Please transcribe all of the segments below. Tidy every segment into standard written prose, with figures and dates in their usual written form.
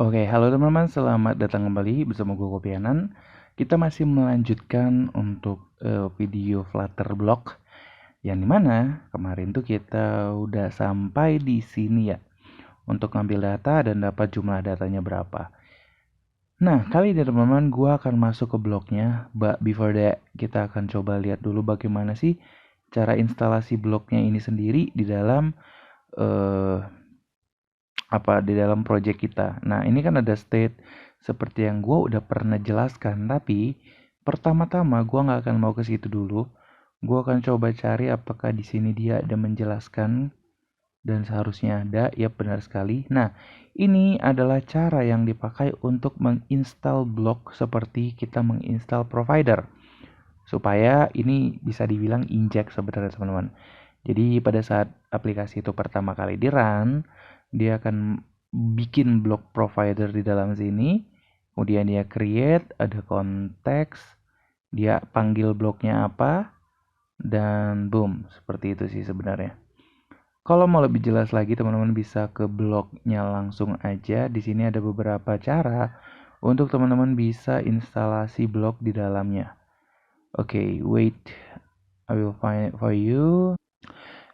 Oke, halo teman-teman, selamat datang kembali bersama gue Kopianan. Kita masih melanjutkan untuk video Flutter Block yang dimana kemarin tuh kita udah sampai di sini ya untuk ngambil data dan dapat jumlah datanya berapa. Nah, kali ini teman-teman gue akan masuk ke bloknya, but before that kita akan coba lihat dulu bagaimana sih cara instalasi bloknya ini sendiri di dalam eh, di dalam project kita. Nah, ini kan ada state seperti yang gue udah pernah jelaskan, tapi pertama-tama gue nggak akan mau ke situ dulu. Gue akan coba cari apakah di sini dia ada menjelaskan dan seharusnya ada, ya benar sekali. Nah, ini adalah cara yang dipakai untuk menginstal blok seperti kita menginstal provider. Supaya ini bisa dibilang inject sebenarnya teman-teman. Jadi pada saat aplikasi itu pertama kali di run, dia akan bikin blok provider di dalam sini, kemudian dia create, ada konteks, dia panggil bloknya apa, dan boom, seperti itu sih sebenarnya. Kalau mau lebih jelas lagi, teman-teman bisa ke bloknya langsung aja. Di sini ada beberapa cara untuk teman-teman bisa instalasi blok di dalamnya. Oke, wait, I will find it for you.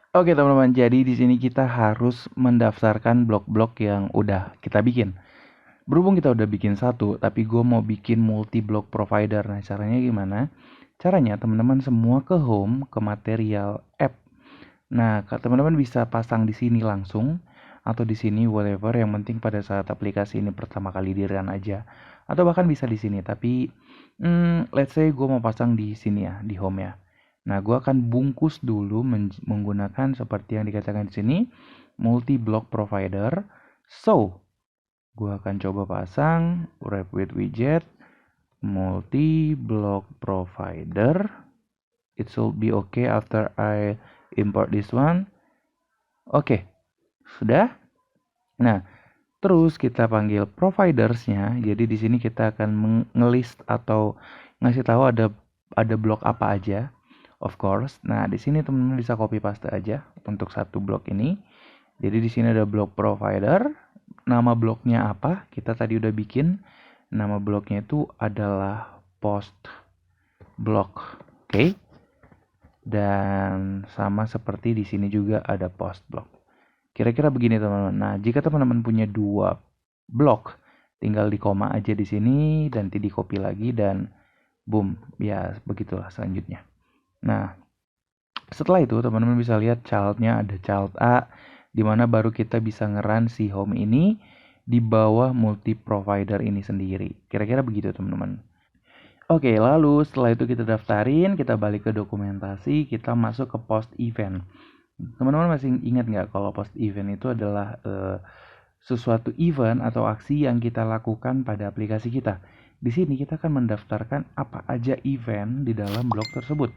Oke teman-teman, jadi di sini kita harus mendaftarkan blok-blok yang udah kita bikin. Berhubung kita udah bikin satu, tapi gue mau bikin multi block provider. Nah caranya gimana? Caranya teman-teman semua ke home, ke material app. Nah teman-teman bisa pasang di sini langsung atau di sini whatever. Yang penting pada saat aplikasi ini pertama kali di run aja. Atau bahkan bisa di sini. Tapi let's say gue mau pasang di sini ya, di home ya. Nah, gue akan bungkus dulu menggunakan seperti yang dikatakan di sini, multi block provider. So, gue akan coba pasang wrap with widget multi block provider. It should be okay after I import this one. Oke, sudah. Nah, terus kita panggil providersnya. Jadi di sini kita akan ngelist atau ngasih tahu ada blok apa aja. Of course. Nah, di sini teman-teman bisa copy paste aja untuk satu blok ini. Jadi di sini ada blok provider. Nama bloknya apa? Kita tadi udah bikin. Nama bloknya itu adalah post block. Oke. Dan sama seperti di sini juga ada post block. Kira-kira begini teman-teman. Nah, jika teman-teman punya dua blok, tinggal di koma aja di sini dan nanti di copy lagi dan boom, ya begitulah selanjutnya. Nah, setelah itu teman-teman bisa lihat childnya ada child A, di mana baru kita bisa ngeran si home ini di bawah multi provider ini sendiri. Kira-kira begitu teman-teman. Oke, lalu setelah itu kita daftarin, kita balik ke dokumentasi, kita masuk ke post event. Teman-teman masih ingat nggak kalau post event itu adalah sesuatu event atau aksi yang kita lakukan pada aplikasi kita. Di sini kita akan mendaftarkan apa aja event di dalam blog tersebut.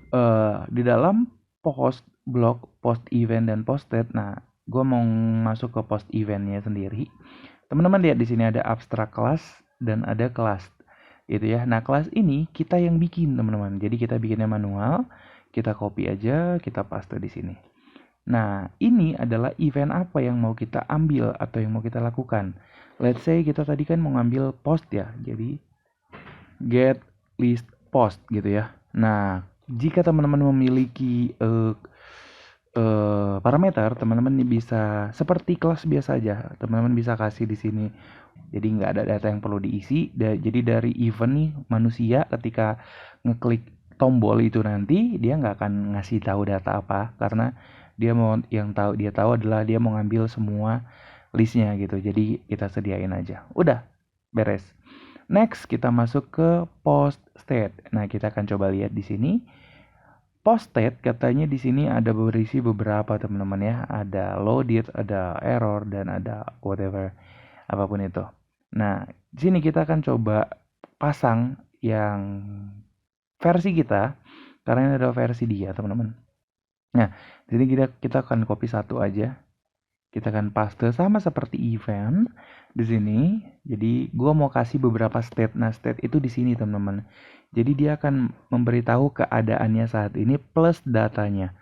Di dalam post blog, post event dan posted. Nah, gue mau masuk ke post eventnya sendiri. Teman-teman lihat di sini ada abstrak kelas dan ada kelas. Itu ya. Nah, kelas ini kita yang bikin, teman-teman. Jadi kita bikinnya manual, kita copy aja, kita paste di sini. Nah, ini adalah event apa yang mau kita ambil atau yang mau kita lakukan. Let's say kita tadi kan mau ngambil post ya. Jadi get list post gitu ya. Nah, jika teman-teman memiliki parameter, teman-teman bisa seperti kelas biasa aja. Teman-teman bisa kasih di sini. Jadi nggak ada data yang perlu diisi. Jadi dari event nih manusia ketika ngeklik tombol itu nanti dia nggak akan ngasih tahu data apa karena dia mau dia tahu adalah dia mau ngambil semua listnya gitu. Jadi kita sediain aja. Udah beres. Next kita masuk ke post state. Nah kita akan coba lihat di sini. Post state katanya di sini ada berisi beberapa teman-teman ya. Ada loaded, ada error dan ada whatever apapun itu. Nah di sini kita akan coba pasang yang versi kita karena ini adalah versi dia teman-teman. Nah, di sini kita akan copy satu aja. Kita akan paste sama seperti event di sini. Jadi gua mau kasih beberapa state. Nah, state itu di sini teman-teman. Jadi dia akan memberitahu keadaannya saat ini plus datanya.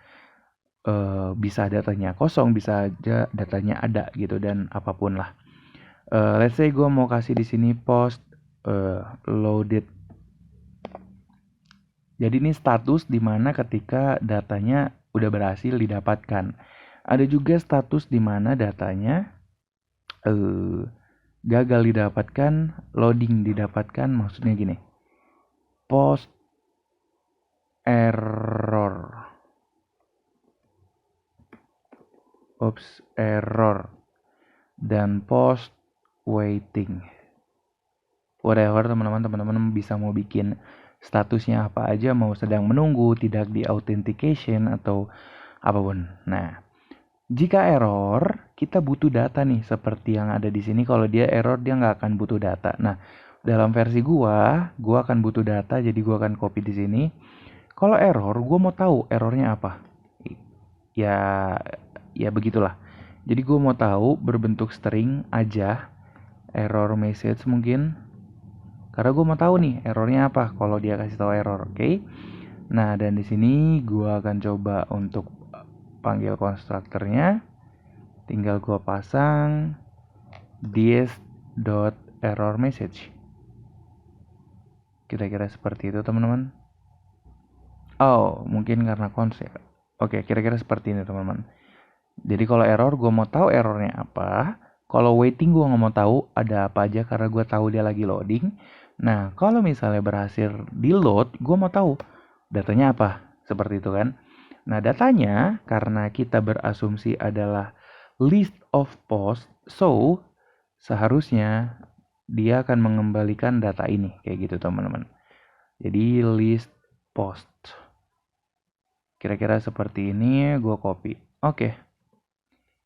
Bisa datanya kosong, bisa aja datanya ada gitu dan apapun lah. Let's say gue mau kasih di sini post loaded. Jadi ini status dimana ketika datanya udah berhasil didapatkan. Ada juga status dimana datanya gagal didapatkan, loading didapatkan, maksudnya gini. Post error. Error. Dan post waiting. Whatever teman-teman bisa mau bikin statusnya apa aja, mau sedang menunggu, tidak di authentication atau apapun. Nah, jika error, kita butuh data nih seperti yang ada di sini. Kalau dia error, dia nggak akan butuh data. Nah, dalam versi gua akan butuh data, jadi gua akan copy di sini. Kalau error, gua mau tahu errornya apa. Ya, ya begitulah. Jadi gua mau tahu berbentuk string aja, error message mungkin. Karena gue mau tahu nih errornya apa kalau dia kasih tahu error, oke? Nah, dan di sini gue akan coba untuk panggil konstruktornya. Tinggal gue pasang this.error message. Kira-kira seperti itu, teman-teman. Oh, mungkin karena konsep. Oke, kira-kira seperti ini, teman-teman. Jadi kalau error, gue mau tahu errornya apa. Kalau waiting, gue nggak mau tahu ada apa aja karena gue tahu dia lagi loading. Nah, kalau misalnya berhasil di load, gue mau tahu datanya apa. Seperti itu kan. Nah, datanya karena kita berasumsi adalah list of post, so seharusnya dia akan mengembalikan data ini. Kayak gitu, teman-teman. Jadi list post. Kira-kira seperti ini, gue copy. Oke.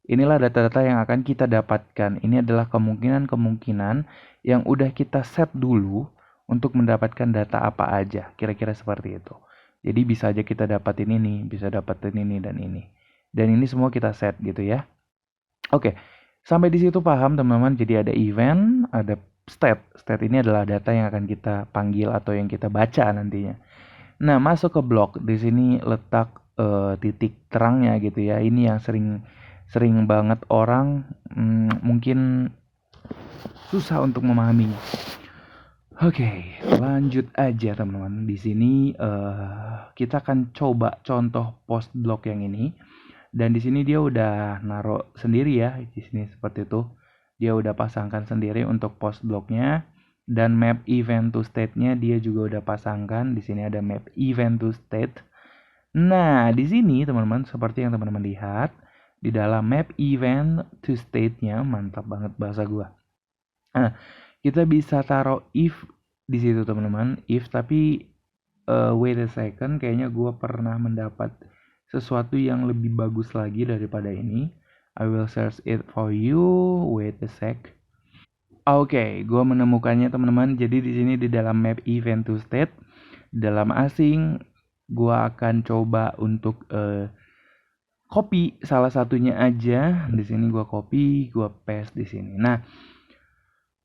Inilah data-data yang akan kita dapatkan. Ini adalah kemungkinan-kemungkinan yang udah kita set dulu untuk mendapatkan data apa aja. Kira-kira seperti itu. Jadi bisa aja kita dapatin ini, bisa dapatin ini dan ini. Dan ini semua kita set gitu ya. Oke, sampai di situ paham teman-teman. Jadi ada event, ada state. State ini adalah data yang akan kita panggil atau yang kita baca nantinya. Nah, masuk ke blok. Di sini letak titik terangnya gitu ya. Ini yang sering banget orang mungkin susah untuk memahaminya. Oke, lanjut aja teman-teman. Di sini kita akan coba contoh post block yang ini. Dan di sini dia udah naruh sendiri ya. Di sini seperti itu. Dia udah pasangkan sendiri untuk post blocknya. Dan map event to state-nya dia juga udah pasangkan. Di sini ada map event to state. Nah, di sini teman-teman seperti yang teman-teman lihat di dalam map event to state-nya, mantap banget bahasa gua. Nah, kita bisa taruh if di situ teman-teman, if tapi wait a second, kayaknya gua pernah mendapat sesuatu yang lebih bagus lagi daripada ini. I will search it for you. Wait a sec. Oke, gua menemukannya teman-teman. Jadi di sini di dalam map event to state, dalam asing, gua akan coba untuk copy salah satunya aja. Di sini gua copy, gua paste di sini. Nah,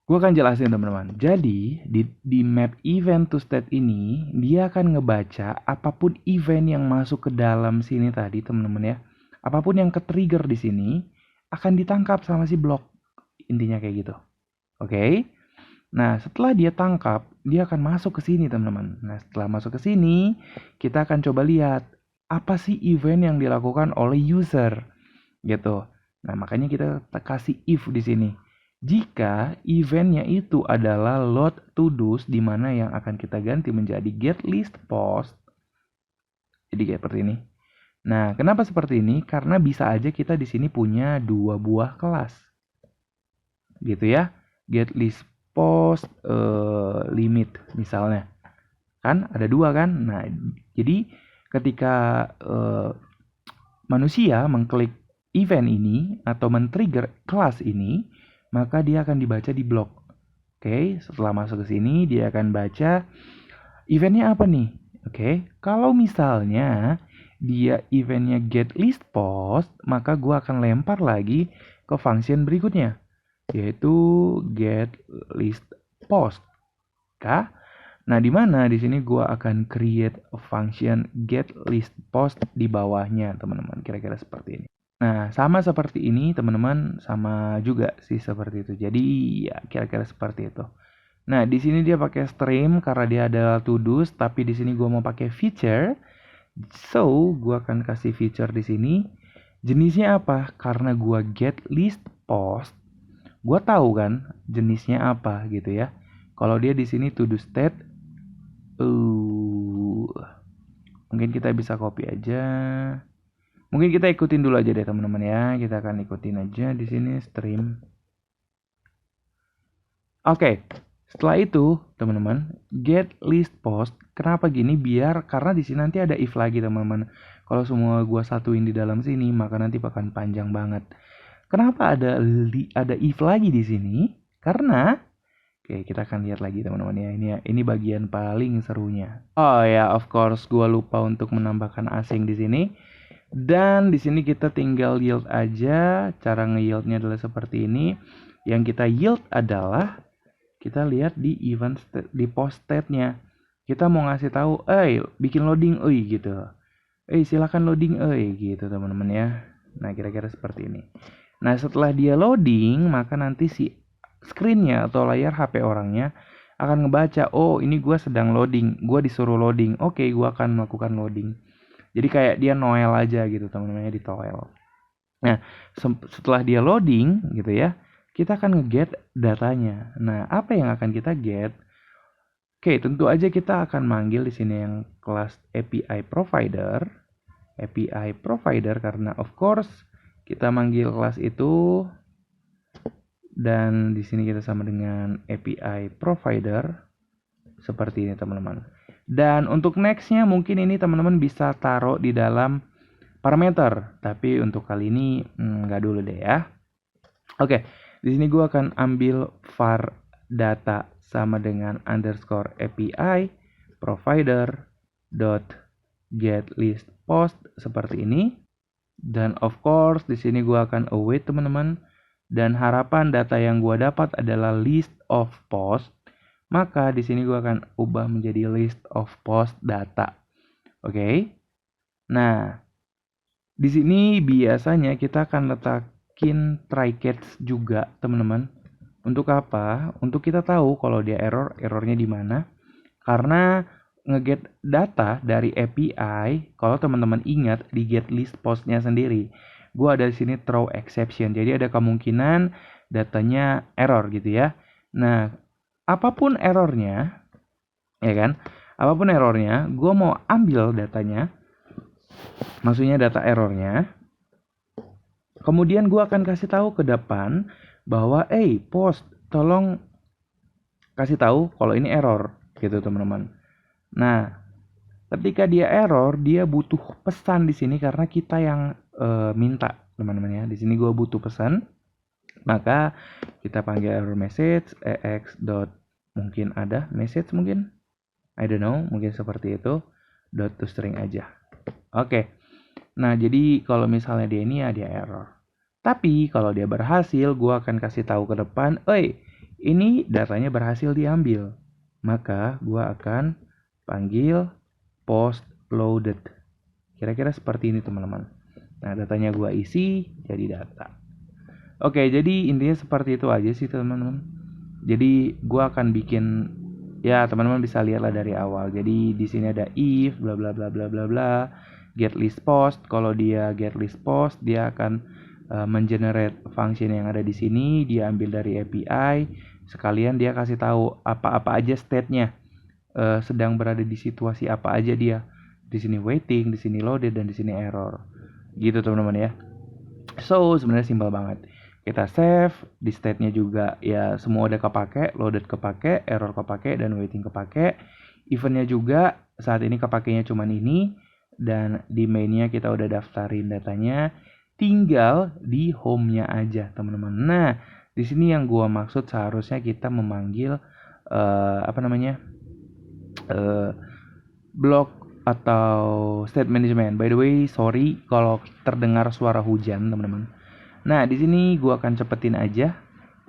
gua akan jelasin teman-teman. Jadi di map event to state ini dia akan ngebaca apapun event yang masuk ke dalam sini tadi teman-teman ya. Apapun yang ke-trigger di sini akan ditangkap sama si blok. Intinya kayak gitu. Oke. Nah, setelah dia tangkap, dia akan masuk ke sini, teman-teman. Nah, setelah masuk ke sini, kita akan coba lihat apa sih event yang dilakukan oleh user, gitu. Nah, makanya kita kasih if di sini. Jika eventnya itu adalah load to do's, di mana yang akan kita ganti menjadi get list post. Jadi kayak seperti ini. Nah, kenapa seperti ini? Karena bisa aja kita di sini punya dua buah kelas, gitu ya. Get list post limit misalnya, kan ada dua kan. Nah, jadi ketika manusia mengklik event ini atau men-trigger kelas ini, maka dia akan dibaca di blok. Oke, setelah masuk ke sini dia akan baca eventnya apa nih. Oke, kalau misalnya dia eventnya get list post, maka gua akan lempar lagi ke function berikutnya, yaitu get list post. Kah? Nah, di mana di sini gua akan create a function get list post di bawahnya, teman-teman. Kira-kira seperti ini. Nah, sama seperti ini teman-teman, sama juga sih seperti itu. Jadi ya kira-kira seperti itu. Nah, di sini dia pakai stream karena dia ada to-dos, tapi di sini gua mau pakai feature. So, gua akan kasih feature di sini. Jenisnya apa? Karena gua get list post, gua tahu kan jenisnya apa gitu ya. Kalau dia di sini to do state, mungkin kita bisa copy aja. Mungkin kita ikutin dulu aja deh teman-teman ya. Kita akan ikutin aja di sini stream. Oke, setelah itu teman-teman get list post. Kenapa gini? Biar karena di sini nanti ada if lagi teman-teman. Kalau semua gua satuin di dalam sini maka nanti akan panjang banget. Kenapa ada if lagi di sini? Karena oke, kita akan lihat lagi teman-teman ya. Ini bagian paling serunya. Oh ya, of course gua lupa untuk menambahkan asing di sini. Dan di sini kita tinggal yield aja. Cara nge-yieldnya adalah seperti ini. Yang kita yield adalah kita lihat di event state, di post state-nya. Kita mau ngasih tahu, bikin loading, gitu. Silakan loading, gitu teman-teman ya. Nah, kira-kira seperti ini. Nah, setelah dia loading, maka nanti si screen-nya atau layar HP orangnya akan ngebaca, oh ini gue sedang loading, gue disuruh loading. Oke, gue akan melakukan loading. Jadi kayak dia Noel aja gitu teman-teman, di Toel. Nah, setelah dia loading gitu ya, kita akan nge-get datanya. Nah, apa yang akan kita get? Oke, tentu aja kita akan manggil di sini yang kelas API provider. API provider karena of course kita manggil kelas itu dan di sini kita sama dengan API provider seperti ini teman-teman. Dan untuk nextnya mungkin ini teman-teman bisa taruh di dalam parameter, tapi untuk kali ini nggak dulu deh ya. Oke, di sini gue akan ambil var data sama dengan underscore API provider dot get list post seperti ini. Dan of course di sini gue akan await teman-teman. Dan harapan data yang gue dapat adalah list of post. Maka di sini gue akan ubah menjadi list of post data. Oke. Nah, di sini biasanya kita akan letakin try catch juga, teman-teman. Untuk apa? Untuk kita tahu kalau dia errornya di mana. Karena ngeget data dari API, kalau teman-teman ingat di get list postnya sendiri, gue ada di sini throw exception. Jadi ada kemungkinan datanya error gitu ya. Nah, apapun errornya, ya kan? Apapun errornya, gue mau ambil datanya, maksudnya data errornya. Kemudian gue akan kasih tahu ke depan bahwa, post, tolong kasih tahu kalau ini error, gitu teman-teman. Nah, ketika dia error, dia butuh pesan di sini karena kita yang minta, teman-teman ya. Di sini gue butuh pesan, maka kita panggil error message ex dot mungkin ada message mungkin, I don't know, mungkin seperti itu, dot to string aja. Oke. Nah, jadi kalau misalnya dia ini ya dia error. Tapi kalau dia berhasil, gue akan kasih tahu ke depan, ini datanya berhasil diambil. Maka gue akan panggil post loaded. Kira-kira seperti ini teman-teman. Nah, datanya gue isi jadi data. Oke, jadi intinya seperti itu aja sih teman-teman. Jadi gue akan bikin, ya teman-teman bisa lihatlah dari awal. Jadi di sini ada if bla bla bla bla bla bla, get list post. Kalau dia get list post, dia akan mengenerate function yang ada di sini. Dia ambil dari API. Sekalian dia kasih tahu apa-apa aja state-nya. Sedang berada di situasi apa aja dia. Di sini waiting, di sini loaded, dan di sini error. Gitu teman-teman ya. So sebenarnya simpel banget. Kita save, di state-nya juga ya semua udah kepake, loaded kepake, error kepake, dan waiting kepake. Event-nya juga saat ini kepakainya cuma ini, dan di main-nya kita udah daftarin datanya. Tinggal di home-nya aja teman-teman. Nah, di sini yang gua maksud seharusnya kita memanggil blok atau state management. By the way, sorry kalau terdengar suara hujan teman-teman. Nah, di sini gua akan cepetin aja.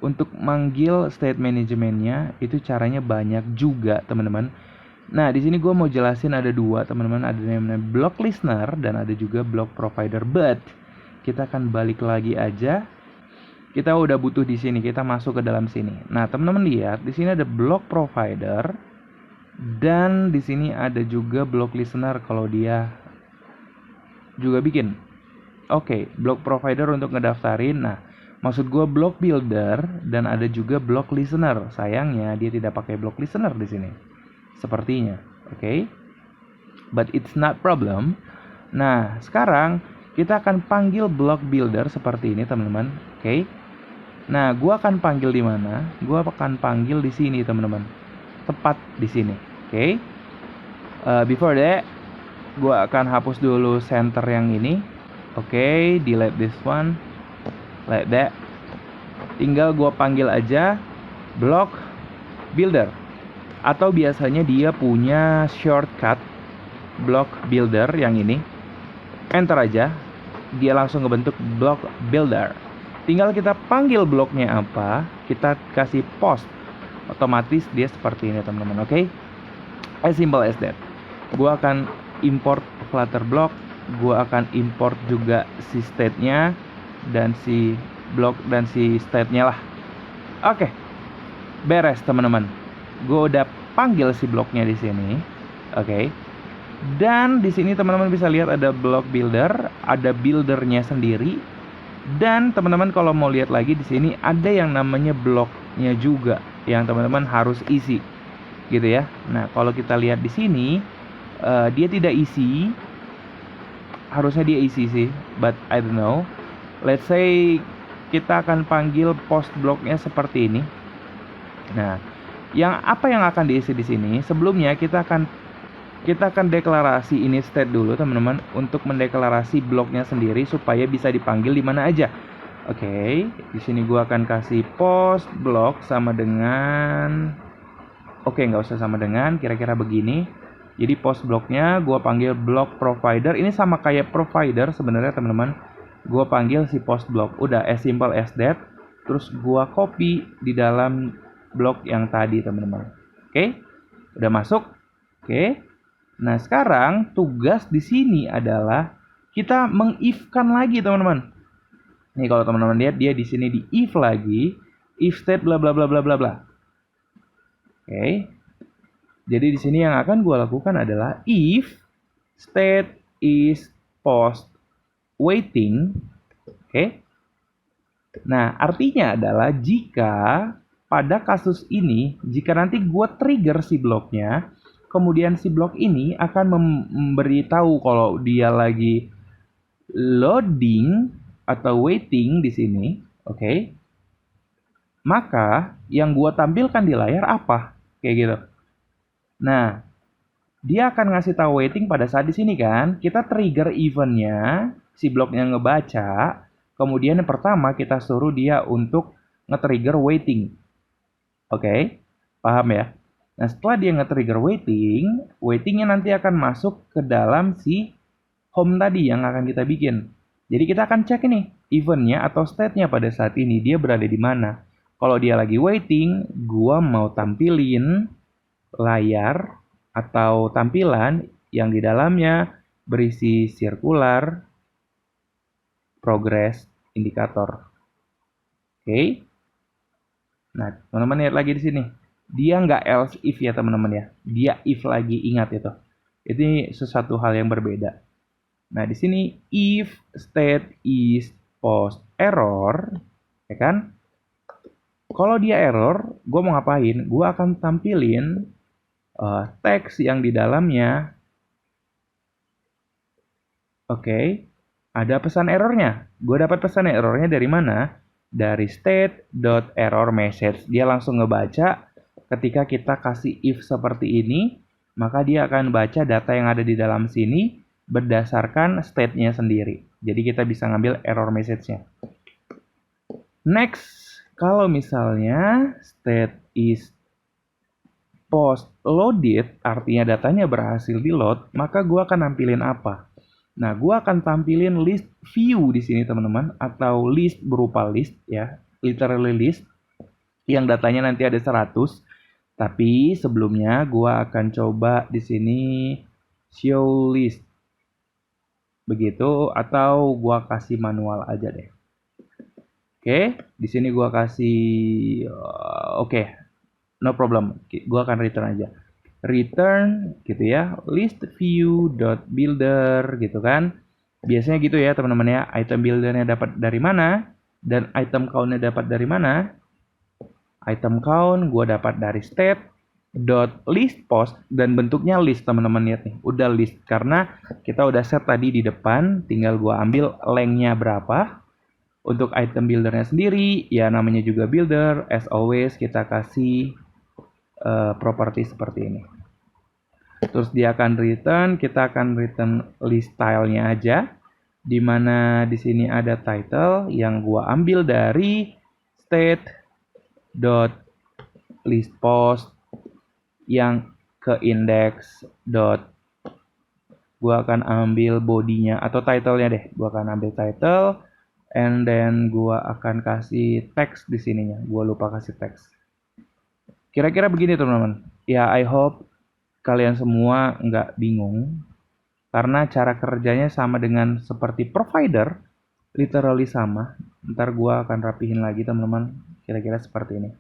Untuk manggil state managementnya itu caranya banyak juga teman-teman. Nah, di sini gua mau jelasin ada dua teman-teman, ada namanya block listener dan ada juga block provider. But kita akan balik lagi aja. Kita udah butuh di sini, kita masuk ke dalam sini. Nah, teman-teman lihat di sini ada block provider dan di sini ada juga block listener kalau dia juga bikin. Oke, block provider untuk ngedaftarin. Nah, maksud gue block builder dan ada juga block listener. Sayangnya dia tidak pakai block listener di sini. Sepertinya, oke. But it's not problem. Nah, sekarang kita akan panggil block builder seperti ini, teman-teman. Oke. Nah, gua akan panggil di mana? Gua akan panggil di sini, teman-teman. Tepat di sini. Oke. Before that, gua akan hapus dulu center yang ini. Oke, delete this one. Like that. Tinggal gua panggil aja block builder. Atau biasanya dia punya shortcut block builder yang ini. Enter aja, dia langsung ngebentuk block builder. Tinggal kita panggil bloknya apa, kita kasih post, otomatis dia seperti ini, teman-teman. Oke, as simple as that. Gua akan import Flutter block, gua akan import juga si state-nya dan si block dan si state-nya lah. Oke, beres, teman-teman. Gua udah panggil si bloknya di sini. Oke. Dan di sini teman-teman bisa lihat ada block builder, ada buildernya sendiri. Dan teman-teman kalau mau lihat lagi di sini ada yang namanya blocknya juga yang teman-teman harus isi, gitu ya. Nah, kalau kita lihat di sini dia tidak isi, harusnya dia isi sih, but I don't know. Let's say kita akan panggil post blocknya seperti ini. Nah, apa yang akan diisi di sini? Sebelumnya kita akan deklarasi ini state dulu, teman-teman, untuk mendeklarasi bloknya sendiri supaya bisa dipanggil di mana aja. Oke, di sini gua akan kasih post block sama dengan nggak usah sama dengan, kira-kira begini. Jadi post blocknya gua panggil block provider. Ini sama kayak provider sebenarnya, teman-teman. Gua panggil si post block. Udah as simple as that. Terus gua copy di dalam blok yang tadi, teman-teman. Oke, udah masuk. Oke. Nah, sekarang tugas di sini adalah kita mengifkan lagi, teman-teman. Nih, kalau teman-teman lihat dia di sini di if lagi, if state bla bla bla bla bla bla. Oke. Jadi di sini yang akan gue lakukan adalah if state is post waiting. Oke. Nah, artinya adalah jika pada kasus ini, jika nanti gue trigger si bloknya, kemudian si blok ini akan memberitahu kalau dia lagi loading atau waiting di sini, oke? Maka yang gua tampilkan di layar apa? Kayak gitu. Nah, dia akan ngasih tahu waiting pada saat di sini kan. Kita trigger eventnya, si bloknya ngebaca. Kemudian yang pertama kita suruh dia untuk nge-trigger waiting. Oke? Paham ya? Nah, setelah dia nge-trigger waitingnya nanti akan masuk ke dalam si home tadi yang akan kita bikin. Jadi kita akan cek ini, eventnya atau state-nya pada saat ini, dia berada di mana. Kalau dia lagi waiting, gua mau tampilin layar atau tampilan yang di dalamnya berisi circular progress indikator. Oke. Nah, teman-teman lihat lagi di sini. Dia nggak else if ya, teman-teman ya. Dia if lagi, ingat itu. Ini sesuatu hal yang berbeda. Nah, di sini if state is post error, ya kan? Kalau dia error, gue mau ngapain? Gue akan tampilin teks yang di dalamnya. Oke, ada pesan errornya. Gue dapat pesan errornya dari mana? Dari state.errorMessage. Dia langsung ngebaca. Ketika kita kasih if seperti ini, maka dia akan baca data yang ada di dalam sini berdasarkan state-nya sendiri. Jadi kita bisa ngambil error message-nya. Next, kalau misalnya state is post loaded, artinya datanya berhasil di load, maka gue akan nampilin apa? Nah, gue akan tampilin list view di sini, teman-teman, atau list berupa list ya, literally list yang datanya nanti ada 100. Tapi sebelumnya gue akan coba di sini show list. begitu, atau gua kasih manual aja deh. Oke, di sini gua kasih oke, no problem. Gua akan return aja. Return gitu ya, list view dot builder gitu kan. Biasanya gitu ya teman-teman ya, item buildernya dapat dari mana dan item countnya dapat dari mana. Item count gue dapat dari state dot list post dan bentuknya list teman-teman lihat nih, udah list karena kita udah set tadi di depan, tinggal gue ambil lengthnya berapa. Untuk item buildernya sendiri ya namanya juga builder, as always kita kasih properti seperti ini. Terus dia akan return, kita akan return list style-nya aja, dimana di sini ada title yang gua ambil dari state dot list post yang ke index dot, gua akan ambil bodinya atau title-nya deh, gua akan ambil title and then gua akan kasih text di sininya, gua lupa kasih text. Kira-kira begini teman-teman ya, I hope kalian semua nggak bingung karena cara kerjanya sama dengan seperti provider, literally sama. Ntar gua akan rapihin lagi teman-teman, kira-kira seperti ini.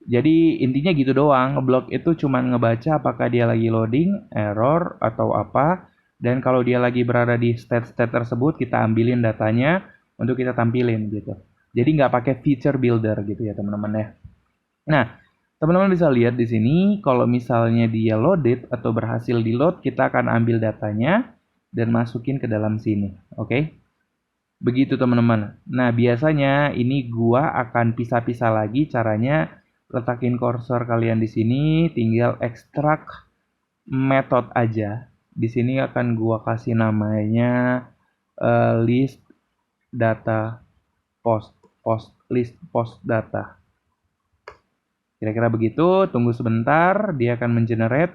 Jadi intinya gitu doang, ngeblok itu cuma ngebaca apakah dia lagi loading, error, atau apa. Dan kalau dia lagi berada di state-state tersebut, kita ambilin datanya untuk kita tampilin gitu. Jadi nggak pakai feature builder gitu ya teman-teman ya. Nah, teman-teman bisa lihat di sini kalau misalnya dia loaded atau berhasil di load, kita akan ambil datanya dan masukin ke dalam sini. Oke? Begitu teman-teman. Nah, biasanya ini gua akan pisah-pisah lagi caranya. Letakin cursor kalian di sini, tinggal ekstrak method aja. Di sini akan gua kasih namanya list data list post data. Kira-kira begitu, tunggu sebentar, dia akan mengenerate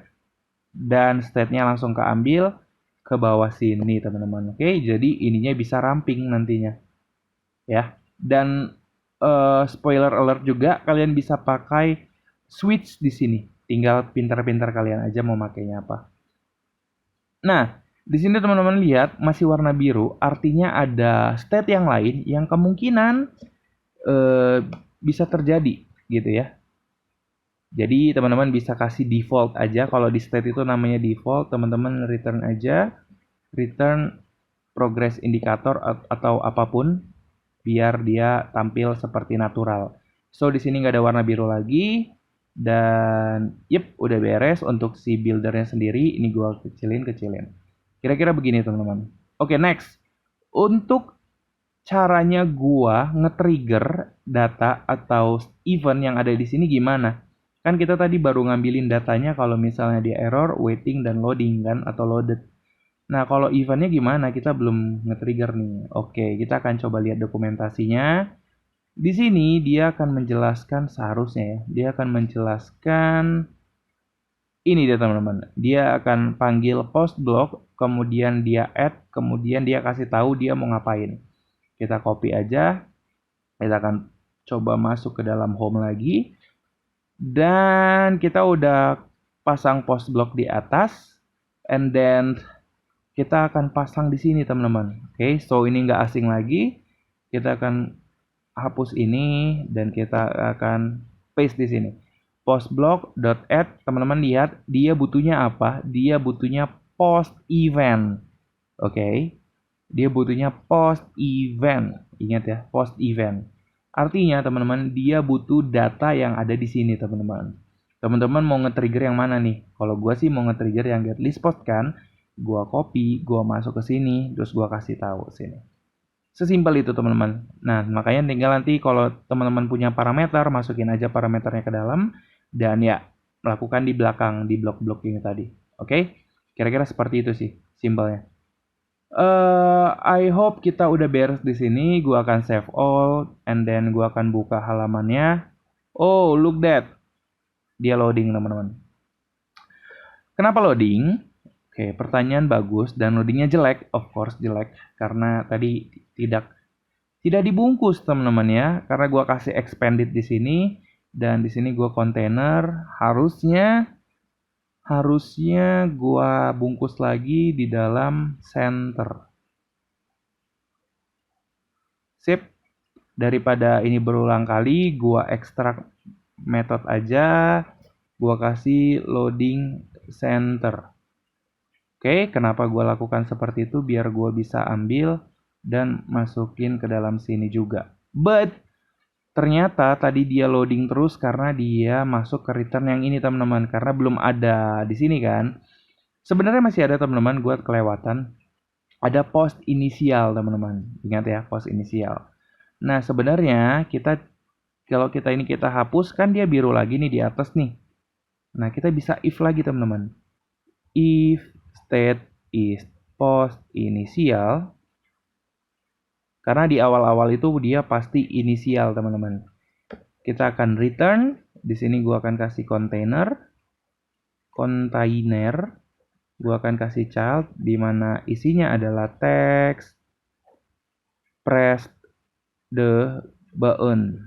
dan state-nya langsung keambil ke bawah sini teman-teman. Oke, jadi ininya bisa ramping nantinya. Ya. Dan spoiler alert juga, kalian bisa pakai switch di sini. Tinggal pintar-pintar kalian aja mau makainya apa. Nah, di sini teman-teman lihat masih warna biru, artinya ada state yang lain yang kemungkinan bisa terjadi gitu ya. Jadi teman-teman bisa kasih default aja, kalau di state itu namanya default, teman-teman return aja, return progress indicator atau apapun biar dia tampil seperti natural. So di sini nggak ada warna biru lagi dan udah beres untuk si buildernya sendiri. Ini gua kecilin. Kira-kira begini teman-teman. Oke, next. Untuk caranya gua nge-trigger data atau event yang ada di sini gimana? Kan kita tadi baru ngambilin datanya kalau misalnya dia error, waiting, dan loading kan, atau loaded. Nah, kalau eventnya gimana? Kita belum nge-trigger nih. Oke, kita akan coba lihat dokumentasinya. Di sini dia akan menjelaskan seharusnya ya. Dia akan menjelaskan ini dia teman-teman. Dia akan panggil post block, kemudian dia add, kemudian dia kasih tahu dia mau ngapain. Kita copy aja. Kita akan coba masuk ke dalam home lagi. Dan kita udah pasang post block di atas. And then kita akan pasang di sini teman-teman. Oke, so ini nggak asing lagi. Kita akan hapus ini dan kita akan paste di sini. Postblock.add, teman-teman lihat dia butuhnya apa? Dia butuhnya post event. Oke. Dia butuhnya post event. Ingat ya, post event. Artinya teman-teman dia butuh data yang ada di sini teman-teman. Teman-teman mau nge-trigger yang mana nih? Kalau gua sih mau nge-trigger yang get list post kan. Gua copy, gua masuk ke sini, terus gua kasih tahu sini. Sesimpel itu teman-teman. Nah, makanya tinggal nanti kalau teman-teman punya parameter, masukin aja parameternya ke dalam dan ya melakukan di belakang di blok-blok ini tadi. Oke? Kira-kira seperti itu sih simpelnya. I hope kita udah beres di sini. Gua akan save all and then gua akan buka halamannya. Oh, look that. Dia loading, teman-teman. Kenapa loading? Oke, pertanyaan bagus dan loadingnya jelek, of course jelek karena tadi tidak dibungkus teman-teman ya, karena gua kasih expanded di sini dan di sini gua container, harusnya gua bungkus lagi di dalam center. Sip. Daripada ini berulang kali, gua ekstrak method aja. Gua kasih loading center. Oke, kenapa gua lakukan seperti itu? Biar gua bisa ambil dan masukin ke dalam sini juga. But ternyata tadi dia loading terus karena dia masuk ke return yang ini teman-teman. Karena belum ada di sini kan. Sebenarnya masih ada teman-teman, gua kelewatan. Ada post inisial teman-teman. Ingat ya, post inisial. Nah, sebenarnya kalau kita hapus kan dia biru lagi nih di atas nih. Nah, kita bisa if lagi teman-teman. If state is post inisial. Karena di awal-awal itu dia pasti inisial teman-teman. Kita akan return. Di sini gua akan kasih container. Gua akan kasih child di mana isinya adalah text press the button.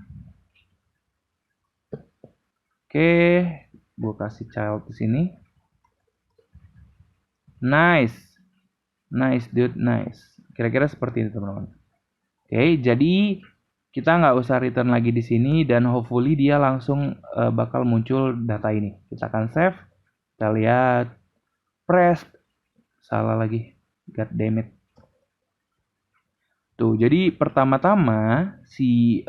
Oke, gue kasih child di sini. Nice, dude, nice. Kira-kira seperti ini teman-teman. Oke, jadi kita nggak usah return lagi di sini dan hopefully dia langsung bakal muncul data ini. Kita akan save. Kita lihat press. Salah lagi. God damn it. Tuh, jadi pertama-tama si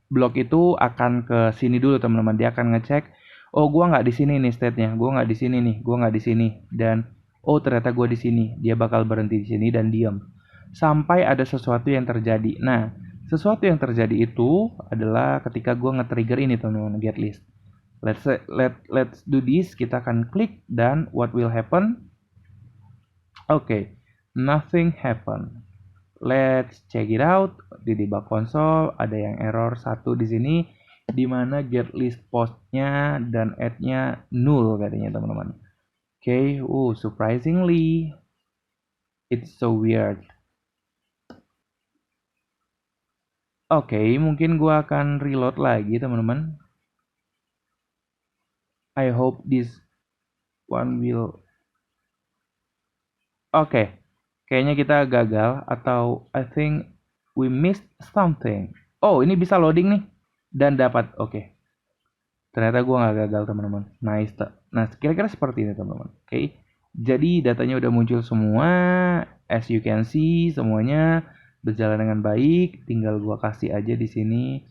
blok itu akan ke sini dulu teman-teman. Dia akan ngecek, oh gua nggak di sini nih state-nya, gua nggak di sini nih, gua nggak di sini, dan oh ternyata gua di sini. Dia bakal berhenti di sini dan diam sampai ada sesuatu yang terjadi. Nah, sesuatu yang terjadi itu adalah ketika gua nge-trigger ini teman-teman, get list. Let's do this. Kita akan klik dan what will happen? Okay, nothing happen. Let's check it out. Di debug console ada yang error satu di sini, di mana get list postnya dan add-nya null katanya teman-teman. Oke, surprisingly it's so weird. Oke, mungkin gua akan reload lagi teman-teman. I hope this one will. Oke. Kayaknya kita gagal atau I think we missed something. Oh, ini bisa loading nih dan dapat. Oke. Ternyata gue nggak gagal teman-teman. Nice. Nah, kira-kira seperti ini teman-teman. Oke. Jadi datanya udah muncul semua. As you can see, semuanya berjalan dengan baik. Tinggal gue kasih aja di sini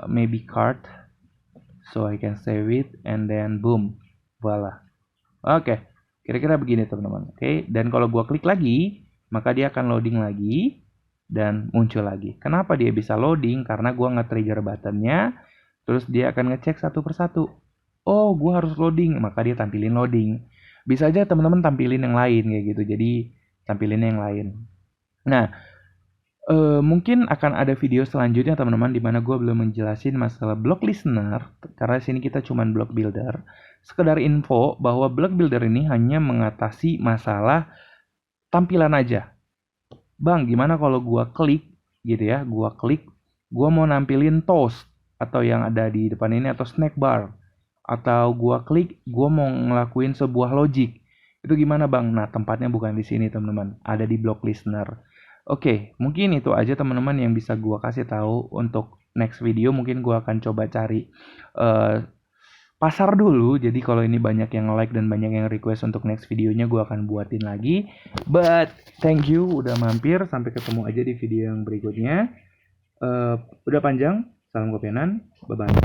maybe card so I can save it and then boom, voila. Oke. Kira-kira begini teman-teman. Oke, dan kalau gua klik lagi, maka dia akan loading lagi dan muncul lagi. Kenapa dia bisa loading? Karena gua nge-trigger buttonnya, terus dia akan ngecek satu persatu. Oh, gua harus loading, maka dia tampilin loading. Bisa aja teman-teman tampilin yang lain kayak gitu. Jadi tampilin yang lain. Nah, mungkin akan ada video selanjutnya teman-teman di mana gue belum menjelasin masalah block listener karena sini kita cuman block builder. Sekedar info bahwa block builder ini hanya mengatasi masalah tampilan aja. Bang, gimana kalau gua klik gitu ya, gua mau nampilin toast atau yang ada di depan ini atau snack bar, atau gua klik, gua mau ngelakuin sebuah logic. Itu gimana bang? Nah, tempatnya bukan di sini teman-teman, ada di block listener. Oke, mungkin itu aja teman-teman yang bisa gua kasih tahu. Untuk next video mungkin gua akan coba cari pasar dulu. Jadi kalau ini banyak yang like dan banyak yang request untuk next videonya, gue akan buatin lagi. But thank you udah mampir. Sampai ketemu aja di video yang berikutnya. Udah panjang. Salam kopianan. Bye bye.